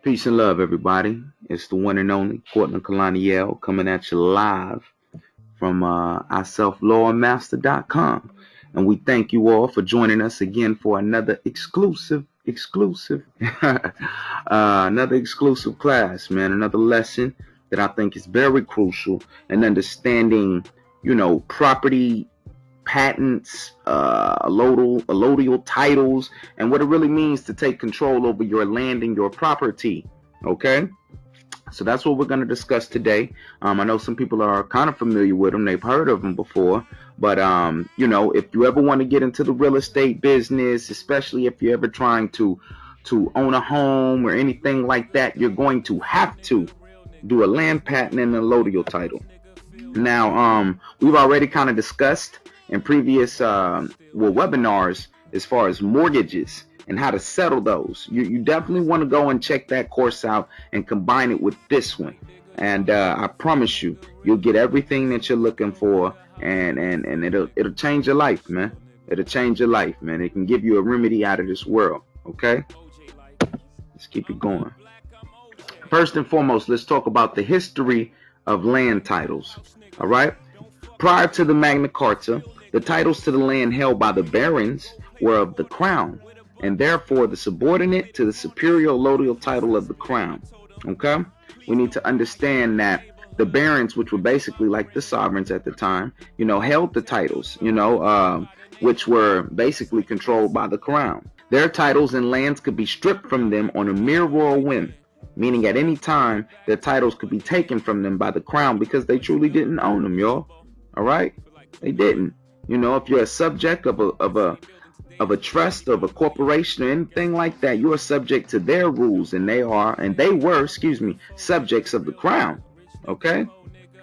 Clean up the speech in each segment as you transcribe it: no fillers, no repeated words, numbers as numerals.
Peace and love, everybody. It's the one and only Courtland Allodial coming at you live from ourselflawmaster.com. And we thank you all for joining us again for another exclusive another exclusive class, man. Another lesson that I think is very crucial in understanding, property patents, allodial titles, and what it really means to take control over your land and your property. Okay, so that's what we're going to discuss today. I know some people are kind of familiar with them; they've heard of them before. But if you ever want to get into the real estate business, especially if you're ever trying to own a home or anything like that, you're going to have to do a land patent and an allodial title. Now, we've already kind of discussed in previous webinars as far as mortgages and how to settle those. You definitely want to go and check that course out and combine it with this one. And I promise you'll get everything that you're looking for, and it'll change your life, man. It'll change your life, man. It can give you a remedy out of this world. Okay, let's keep it going. First and foremost, let's talk about the history of land titles. All right. Prior to the Magna Carta, the titles to the land held by the barons were of the crown, and therefore the subordinate to the superior allodial title of the crown. Okay? We need to understand that the barons, which were basically like the sovereigns at the time, held the titles, which were basically controlled by the crown. Their titles and lands could be stripped from them on a mere royal whim, meaning at any time their titles could be taken from them by the crown because they truly didn't own them, y'all. All right? They didn't. If you're a subject of a trust, of a corporation, or anything like that, you are subject to their rules, and they were subjects of the crown. Okay?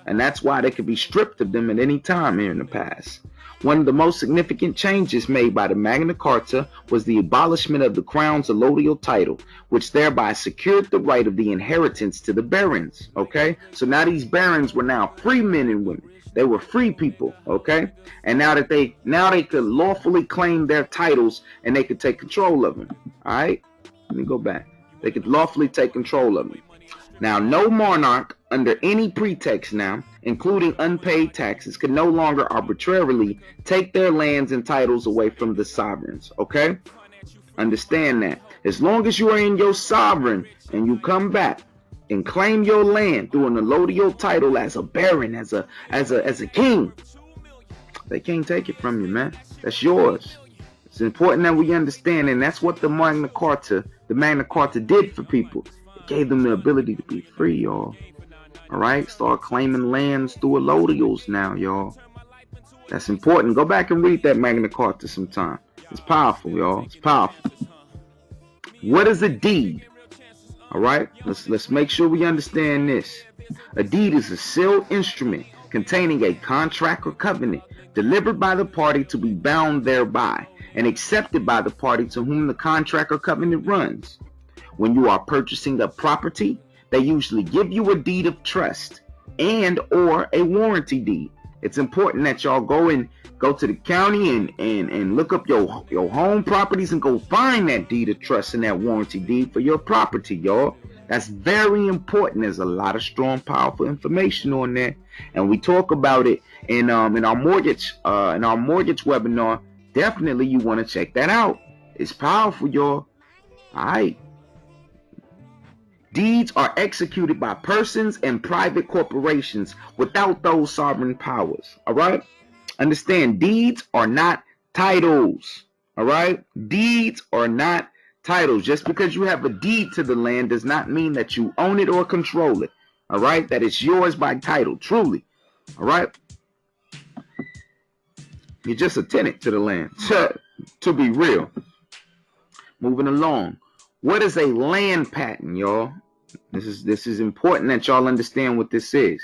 And that's why they could be stripped of them at any time here in the past. One of the most significant changes made by the Magna Carta was the abolishment of the crown's allodial title, which thereby secured the right of the inheritance to the barons. Okay? So now these barons were now free men and women. They were free people, okay? And now they could lawfully claim their titles, and they could take control of them. All right? Let me go back. They could lawfully take control of them. Now, no monarch under any pretext now, including unpaid taxes, could no longer arbitrarily take their lands and titles away from the sovereigns, okay? Understand that. As long as you are in your sovereign and you come back and claim your land through an allodial title as a baron, as a king, they can't take it from you, man. That's yours. It's important that we understand, and that's what the Magna Carta did for people. It gave them the ability to be free, y'all. All right, start claiming lands through allodials now, y'all. That's important. Go back and read that Magna Carta sometime. It's powerful, y'all. It's powerful. What is a deed? All right, let's make sure we understand this. A deed is a sealed instrument containing a contract or covenant delivered by the party to be bound thereby and accepted by the party to whom the contract or covenant runs. When you are purchasing a property, they usually give you a deed of trust and or a warranty deed. It's important that y'all go to the county and look up your home properties and go find that deed of trust and that warranty deed for your property, y'all. That's very important. There's a lot of strong, powerful information on there, and we talk about it in our mortgage webinar. Definitely, you want to check that out. It's powerful, y'all. All right. Deeds are executed by persons and private corporations without those sovereign powers. All right? Understand, deeds are not titles. All right? Deeds are not titles. Just because you have a deed to the land does not mean that you own it or control it. All right? That it's yours by title, truly. All right? You're just a tenant to the land, to be real. Moving along. What is a land patent, y'all? This is important that y'all understand what this is.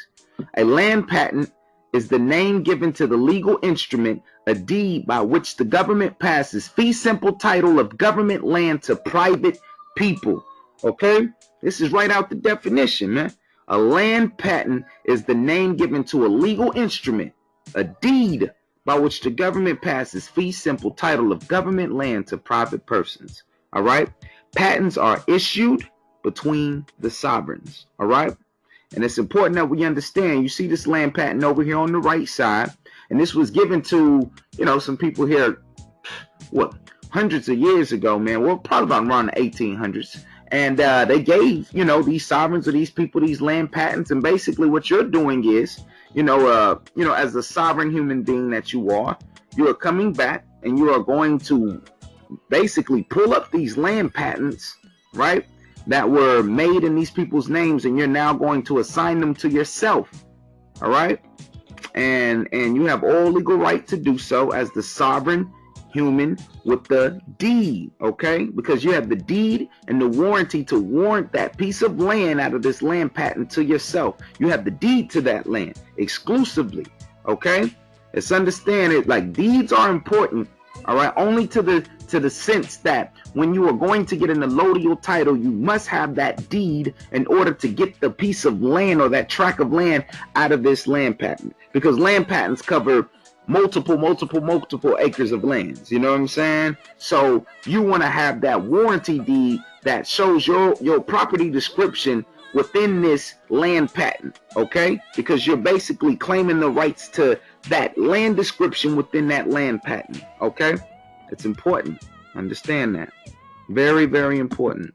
A land patent is the name given to the legal instrument, a deed by which the government passes fee simple title of government land to private people. Okay? This is right out the definition, man. A land patent is the name given to a legal instrument, a deed by which the government passes fee simple title of government land to private persons. All right? Patents are issued, between the sovereigns. All right. And it's important that we understand. You see this land patent over here on the right side. And this was given to, some people here, hundreds of years ago, man. Well, probably about around the 1800s. And they gave, these sovereigns or these people these land patents. And basically what you're doing is, as a sovereign human being that you are coming back and you are going to basically pull up these land patents, right, that were made in these people's names, and you're now going to assign them to yourself. All right. And you have all legal right to do so as the sovereign human with the deed, okay? Because you have the deed and the warranty to warrant that piece of land out of this land patent to yourself. You have the deed to that land exclusively, okay? Let's understand it. Like, deeds are important, all right? Only to the sense that when you are going to get an allodial title, you must have that deed in order to get the piece of land or that tract of land out of this land patent. Because land patents cover multiple acres of lands. You know what I'm saying? So you want to have that warranty deed that shows your property description within this land patent, okay? Because you're basically claiming the rights to that land description within that land patent, okay? It's important. Understand that. Very, very important.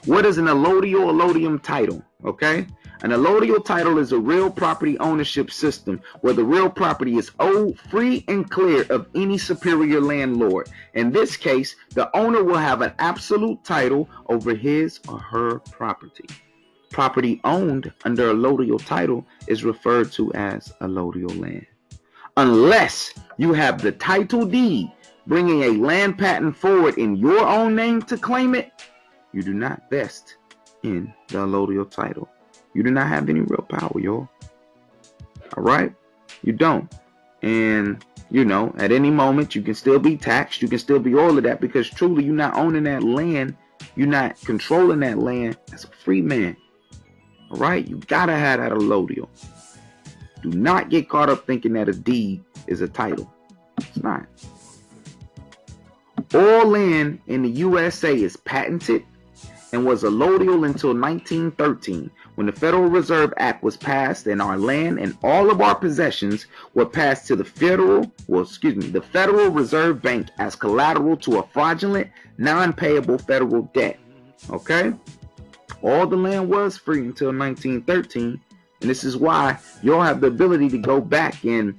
What is an allodium title, okay? An allodial title is a real property ownership system where the real property is owned free and clear of any superior landlord. In this case, the owner will have an absolute title over his or her property. Property owned under allodial title is referred to as allodial land. Unless you have the title deed bringing a land patent forward in your own name to claim it, you do not vest in the allodial title. You do not have any real power, y'all. All right? You don't. And, at any moment, you can still be taxed. You can still be all of that because truly you're not owning that land. You're not controlling that land as a free man. All right? You got to have that allodial. Do not get caught up thinking that a deed is a title. It's not. All land in the USA is patented and was allodial until 1913, when the Federal Reserve Act was passed and our land and all of our possessions were passed to the Federal Reserve Bank as collateral to a fraudulent, non-payable federal debt. Okay? All the land was free until 1913, and this is why you'll have the ability to go back and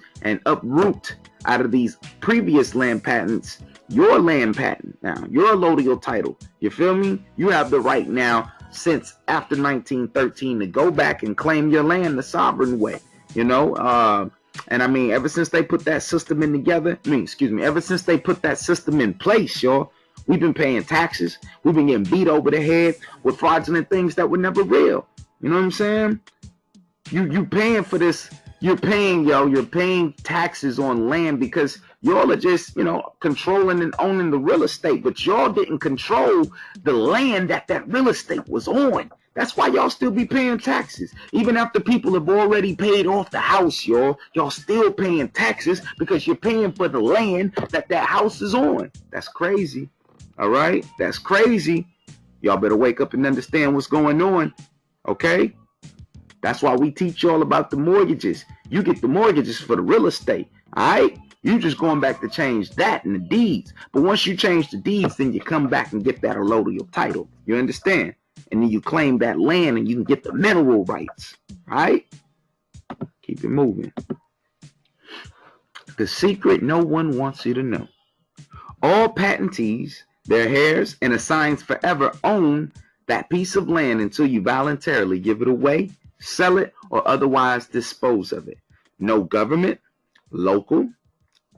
uproot out of these previous land patents your land patent now, your allodial title. You feel me? You have the right now, since after 1913, to go back and claim your land the sovereign way, and I mean, ever since they put that system ever since they put that system in place, y'all, we've been paying taxes. We've been getting beat over the head with fraudulent things that were never real. You know what I'm saying? You paying for this. You're paying taxes on land because y'all are just, controlling and owning the real estate, but y'all didn't control the land that real estate was on. That's why y'all still be paying taxes. Even after people have already paid off the house, y'all still paying taxes because you're paying for the land that house is on. That's crazy. All right? That's crazy. Y'all better wake up and understand what's going on. Okay? That's why we teach y'all about the mortgages. You get the mortgages for the real estate. All right? You just going back to change that in the deeds. But once you change the deeds, then you come back and get that allodial title. You understand? And then you claim that land and you can get the mineral rights. All right? Keep it moving. The secret no one wants you to know. All patentees, their heirs, and assigns forever own that piece of land until you voluntarily give it away, sell it, or otherwise dispose of it. No government, local,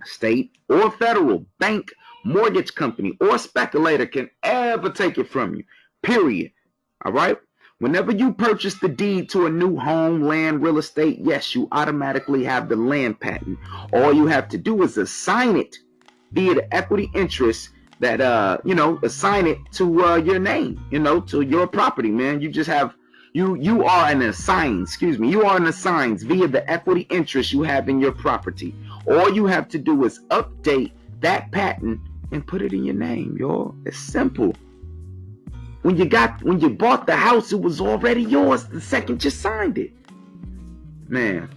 state, or federal bank, mortgage company, or speculator can ever take it from you. Period. All right? Whenever you purchase the deed to a new home, land, real estate, yes, you automatically have the land patent. All you have to do is assign it via the equity interest that, assign it to your name, to your property, man. You just have, you are an assigned via the equity interest you have in your property. All you have to do is update that patent and put it in your name, y'all. It's simple. When you bought the house, it was already yours the second you signed it. Man,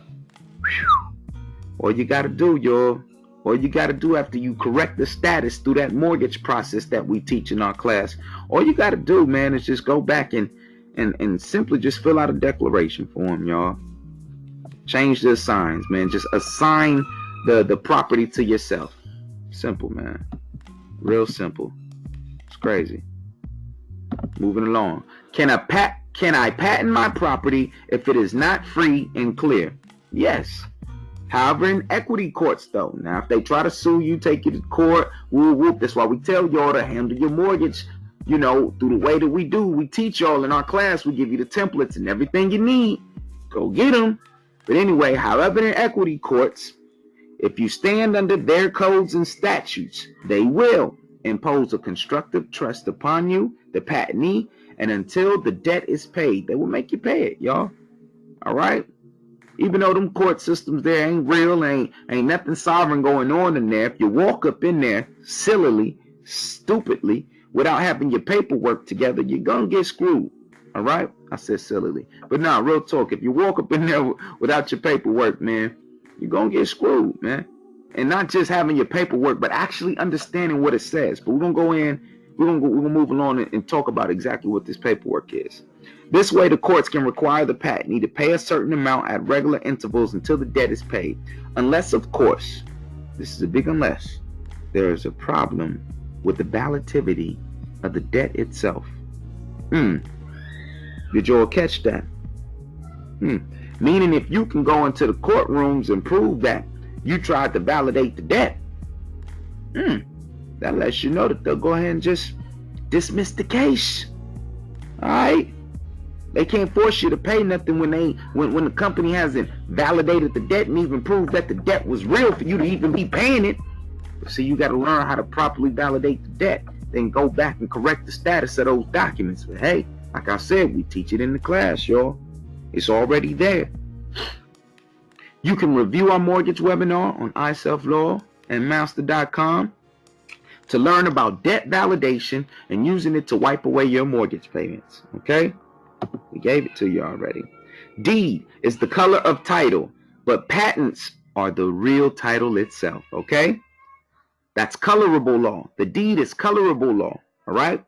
all you gotta do, y'all, all you gotta do after you correct the status through that mortgage process that we teach in our class, all you gotta do, man, is just go back and simply just fill out a declaration form, y'all. Change the assigns, man. Just assign the property to yourself. Simple, man. Real simple. It's crazy. Moving along. Can I patent my property if it is not free and clear? Yes. However, in equity courts, though, now if they try to sue you, take you to court, whoop. That's why we tell y'all to handle your mortgage, you know, through the way that we do. We teach y'all in our class. We give you the templates and everything you need. Go get them. But anyway, however, in equity courts, if you stand under their codes and statutes, they will impose a constructive trust upon you, the patentee, and until the debt is paid, they will make you pay it, y'all. All right? Even though them court systems there ain't real, ain't nothing sovereign going on in there, if you walk up in there sillily, stupidly, without having your paperwork together, you're gonna get screwed. All right? I said sillily. But nah, real talk, if you walk up in there without your paperwork, man, you're gonna get screwed, man. And not just having your paperwork, but actually understanding what it says. But we're gonna go in, we're gonna move along and talk about exactly what this paperwork is. This way, the courts can require the patentee to pay a certain amount at regular intervals until the debt is paid. Unless, of course, this is a big unless, there is a problem with the validity of the debt itself. Did you all catch that? Meaning if you can go into the courtrooms and prove that you tried to validate the debt, that lets you know that they'll go ahead and just dismiss the case. All right? They can't force you to pay nothing when the company hasn't validated the debt and even proved that the debt was real for you to even be paying it. So you got to learn how to properly validate the debt, then go back and correct the status of those documents. But hey, like I said, we teach it in the class, y'all. It's already there. You can review our mortgage webinar on iSelfLaw and Master.com to learn about debt validation and using it to wipe away your mortgage payments. Okay? We gave it to you already. Deed is the color of title, but patents are the real title itself. Okay? That's colorable law. The deed is colorable law. All right?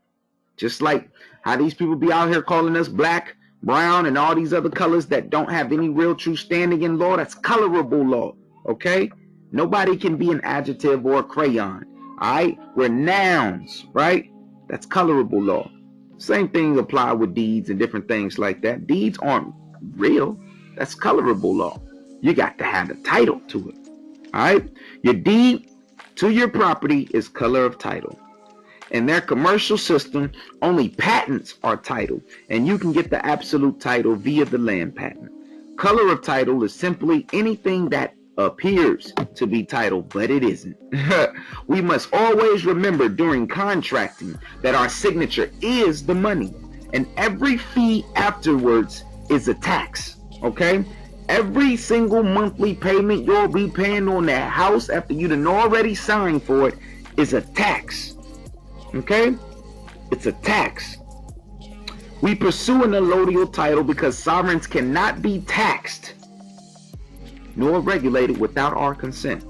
Just like how these people be out here calling us black, brown, and all these other colors that don't have any real true standing in law. That's colorable law. Okay? Nobody can be an adjective or a crayon. All right? We're nouns, right? That's colorable law. Same thing apply with deeds and different things like that. Deeds aren't real. That's colorable law. You got to have a title to it. All right? Your deed to your property is color of title. In their commercial system, only patents are titled, and you can get the absolute title via the land patent. Color of title is simply anything that appears to be titled, but it isn't. We must always remember during contracting that our signature is the money, and every fee afterwards is a tax. Okay? Every single monthly payment you'll be paying on that house after you done already signed for it is a tax. Okay? It's a tax. We pursue an allodial title because sovereigns cannot be taxed nor regulated without our consent.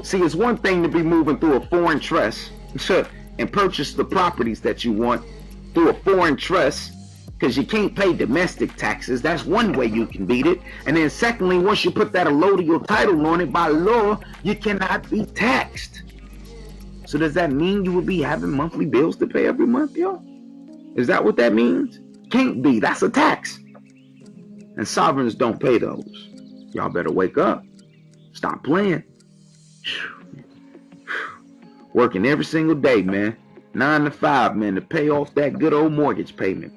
See, it's one thing to be moving through a foreign trust and purchase the properties that you want through a foreign trust because you can't pay domestic taxes. That's one way you can beat it. And then secondly, once you put that allodial title on it, by law, you cannot be taxed. So does that mean you will be having monthly bills to pay every month, y'all? Is that what that means? Can't be. That's a tax. And sovereigns don't pay those. Y'all better wake up. Stop playing. Working every single day, man. 9 to 5, man, to pay off that good old mortgage payment.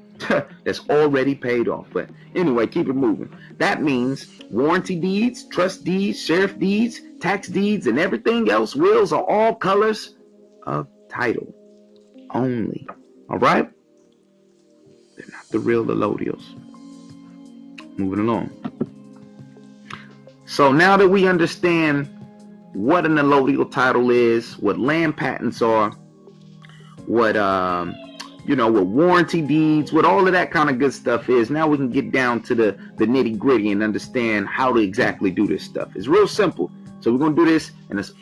That's already paid off. But anyway, keep it moving. That means warranty deeds, trust deeds, sheriff deeds, tax deeds, and everything else, wills are all colors of title only. All right? They're not the real allodials. Moving along. So now that we understand what an allodial title is, what land patents are, what what warranty deeds, what all of that kind of good stuff is. Now we can get down to the nitty gritty and understand how to exactly do this stuff. It's real simple. So we're going to do this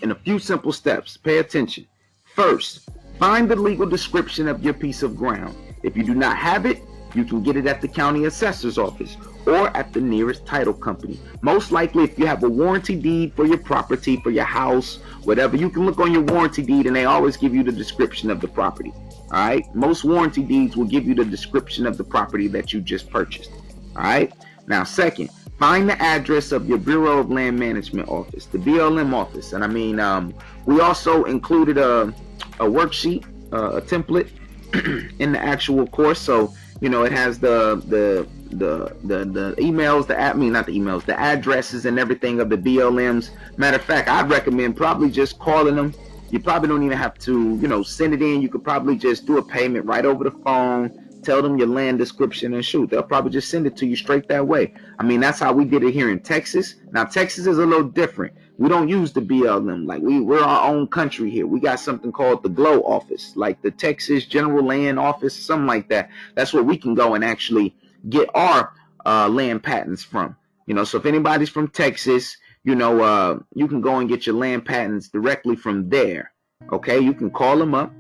in a few simple steps. Pay attention. First, find the legal description of your piece of ground. If you do not have it, you can get it at the county assessor's office or at the nearest title company. Most likely, if you have a warranty deed for your property, for your house, whatever, you can look on your warranty deed and they always give you the description of the property. All right. Most warranty deeds will give you the description of the property that you just purchased. All right. Now, second, find the address of your Bureau of Land Management office, the BLM office. And I mean, we also included a worksheet, a template in the actual course. So, it has the emails, the addresses and everything of the BLMs. Matter of fact, I'd recommend probably just calling them. You probably don't even have to, send it in. You could probably just do a payment right over the phone. Tell them your land description and shoot. They'll probably just send it to you straight that way. I mean, that's how we did it here in Texas. Now, Texas is a little different. We don't use the BLM. Like we're our own country here. We got something called the GLOW office, like the Texas General Land Office, something like that. That's where we can go and actually get our land patents from. So if anybody's from Texas, you can go and get your land patents directly from there. Okay, you can call them up,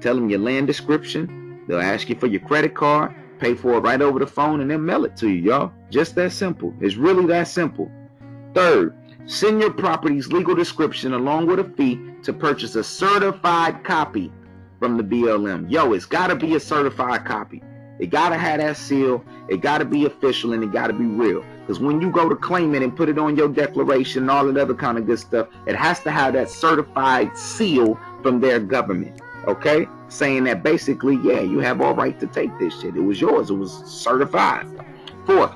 tell them your land description. They'll ask you for your credit card, pay for it right over the phone, and then mail it to you, y'all. Just that simple. It's really that simple. Third, send your property's legal description along with a fee to purchase a certified copy from the BLM. Yo, it's got to be a certified copy. It got to have that seal. It got to be official, and it got to be real. Because when you go to claim it and put it on your declaration and all that other kind of good stuff, it has to have that certified seal from their government. Okay? Saying that basically, yeah, you have all right to take this shit. It was yours. It was certified. Fourth,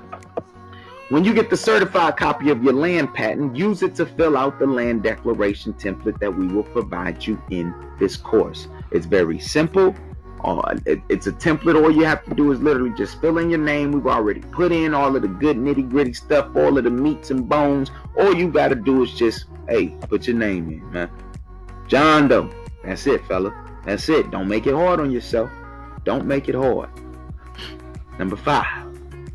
when you get the certified copy of your land patent, use it to fill out the land declaration template that we will provide you in this course. It's very simple. It's a template. All you have to do is literally just fill in your name. We've already put in all of the good nitty gritty stuff, all of the meats and bones. All you got to do is just, put your name in, man. John Doe. That's it, fella. That's it. Don't make it hard on yourself. Don't make it hard. Number 5.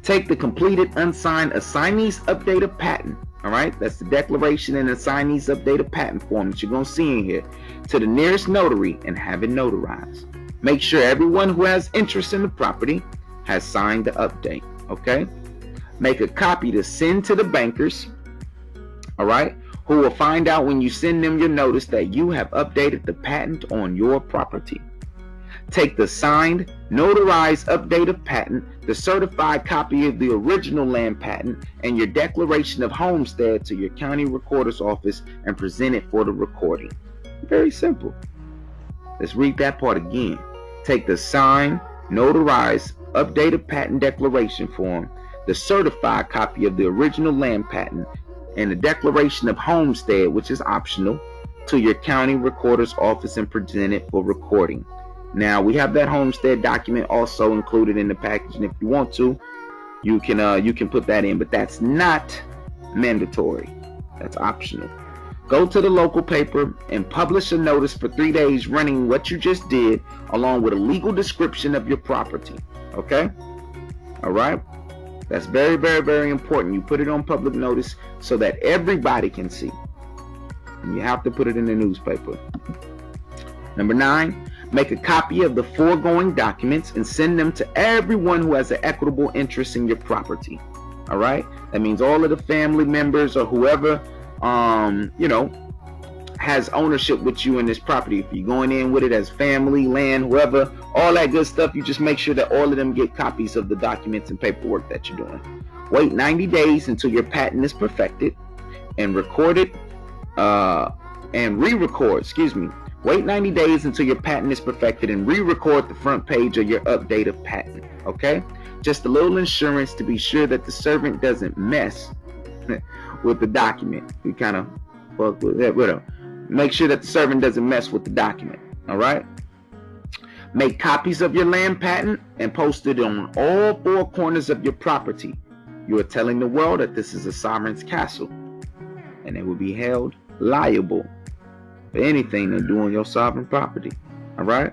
Take the completed unsigned assignee's updated patent. All right, that's the declaration and assignee's updated patent form that you're going to see in here, to the nearest notary and have it notarized. Make sure everyone who has interest in the property has signed the update. Okay, make a copy to send to the bankers. All right, who will find out when you send them your notice that you have updated the patent on your property. Take the signed, notarized, updated patent, the certified copy of the original land patent, and your declaration of homestead to your county recorder's office and present it for the recording. Very simple. Let's read that part again. Take the signed, notarized, updated patent declaration form, the certified copy of the original land patent, and the declaration of homestead, which is optional, to your county recorder's office and present it for recording. Now, we have that homestead document also included in the package, and if you want to, you can put that in, but that's not mandatory. That's optional. Go to the local paper and publish a notice for 3 days running what you just did, along with a legal description of your property. Okay? All right? That's very, very, very important. You put it on public notice so that everybody can see. And you have to put it in the newspaper. Number 9, make a copy of the foregoing documents and send them to everyone who has an equitable interest in your property. All right? That means all of the family members or whoever, has ownership with you in this property. If you're going in with it as family, land, whoever, all that good stuff, you just make sure that all of them get copies of the documents and paperwork that you're doing. Wait 90 days until your patent is perfected and recorded, and re-record, Wait 90 days until your patent is perfected and re-record the front page of your updated patent, okay? Just a little insurance to be sure that the servant doesn't mess with the document. We kind of fuck with that. Make sure that the servant doesn't mess with the document, all right? Make copies of your land patent and post it on all 4 corners of your property. You are telling the world that this is a sovereign's castle, and it will be held liable for anything they do on your sovereign property. All right?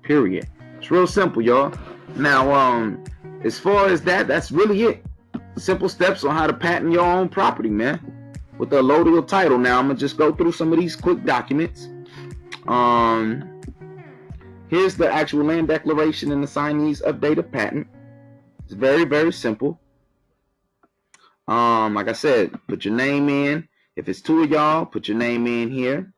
Period. It's real simple, y'all. Now, as far as that, that's really it. Simple steps on how to patent your own property, man, with the allodial title. Now, I'm gonna just go through some of these quick documents. Here's the actual land declaration and the signee's updated patent. It's very, very simple. Like I said, put your name in. If it's two of y'all, put your name in here.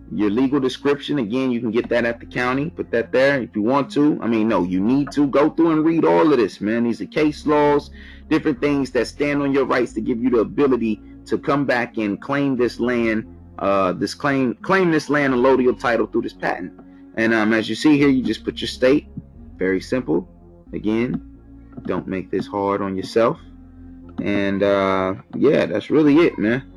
Your legal description, again, you can get that at the county. Put that there if you want to. I mean, no, you need to go through and read all of this, man. These are case laws, different things that stand on your rights to give you the ability to come back and claim this land, claim this land allodial title through this patent. And as you see here, you just put your state. Very simple. Again, don't make this hard on yourself. And yeah, that's really it, man.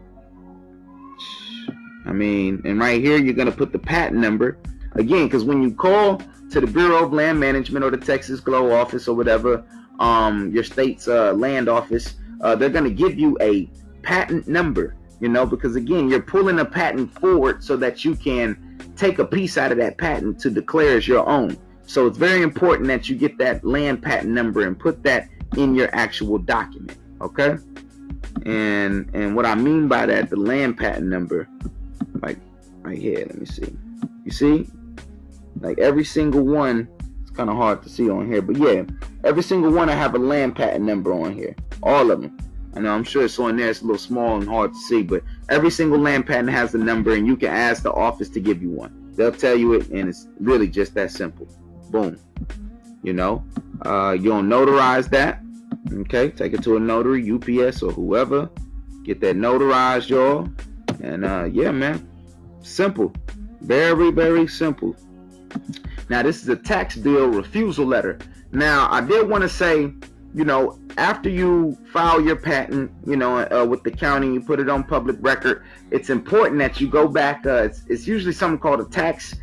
I mean, and right here, you're going to put the patent number. Again, because when you call to the Bureau of Land Management or the Texas GLO office or whatever, your state's land office, they're going to give you a patent number, you know, because again, you're pulling a patent forward so that you can take a piece out of that patent to declare as your own. So it's very important that you get that land patent number and put that in your actual document, okay? And what I mean by that, the land patent number, like right here, let me see. You see? Like every single one, it's kind of hard to see on here, but yeah, every single one I have a land patent number on here. All of them. I know I'm sure it's on there, it's a little small and hard to see, but every single land patent has a number, and you can ask the office to give you one. They'll tell you it, and it's really just that simple. Boom. You know, you'll notarize that. Okay, take it to a notary, UPS or whoever. Get that notarized, y'all. And yeah, man, simple. Very, very simple. Now, this is a tax bill refusal letter. Now, I did want to say, you know, after you file your patent, you know, with the county, you put it on public record, it's important that you go back. It's usually something called a tax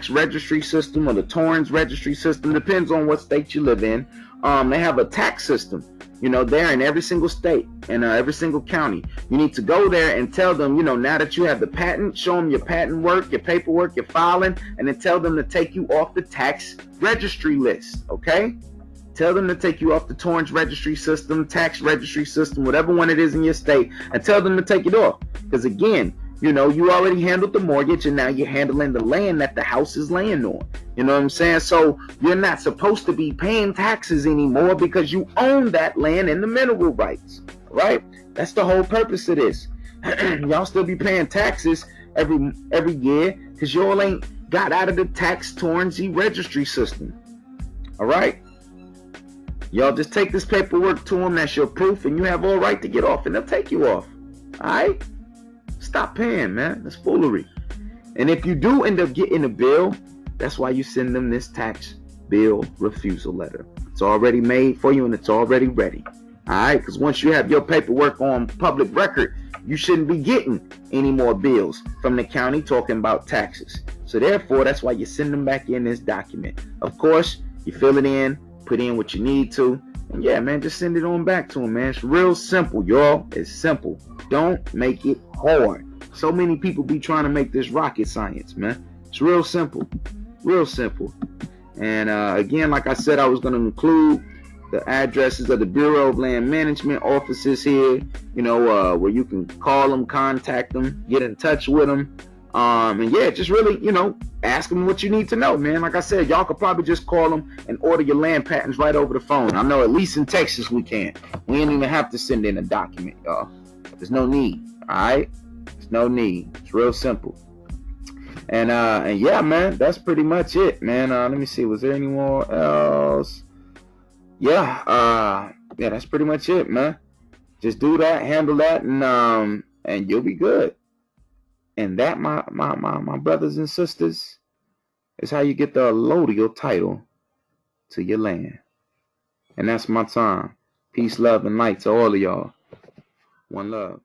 registry system or the Torrens registry system. Depends on what state you live in. They have a tax system, you know, there in every single state and every single county. You need to go there and tell them, you know, now that you have the patent, show them your patent work, your paperwork, your filing, and then tell them to take you off the tax registry list, okay? Tell them to take you off the Torrens registry system, tax registry system, whatever one it is in your state, and tell them to take it off. Because again, you know, you already handled the mortgage, and now you're handling the land that the house is laying on. You know what I'm saying? So you're not supposed to be paying taxes anymore because you own that land and the mineral rights, right? That's the whole purpose of this. Y'all still be paying taxes every year because y'all ain't got out of the tax Torrens registry system. All right? Y'all just take this paperwork to them. That's your proof, and you have all right to get off, and they'll take you off. All right? Stop paying, man. That's foolery. And if you do end up getting a bill, that's why you send them this tax bill refusal letter. It's already made for you, and it's already ready. All right? Because once you have your paperwork on public record, you shouldn't be getting any more bills from the county talking about taxes. So therefore, that's why you send them back in this document. Of course, you fill it in, put in what you need to, and yeah, man, just send it on back to them, man. It's real simple, y'all. It's simple. Don't make it hard. So many people be trying to make this rocket science, man. It's real simple. Real simple. And again, like I said, I was going to include the addresses of the Bureau of Land Management offices here, you know, where you can call them, contact them, get in touch with them. And yeah, just really, you know, ask them what you need to know, man. Like I said, y'all could probably just call them and order your land patents right over the phone. I know at least in Texas we can. We ain't even have to send in a document, y'all. There's no need, all right? There's no need. It's real simple. And yeah, man, that's pretty much it, man. Let me see. Was there any more else? Yeah, yeah, that's pretty much it, man. Just do that, handle that, and you'll be good. And that, my brothers and sisters, is how you get the allodial title to your land. And that's my time. Peace, love, and light to all of y'all. One love.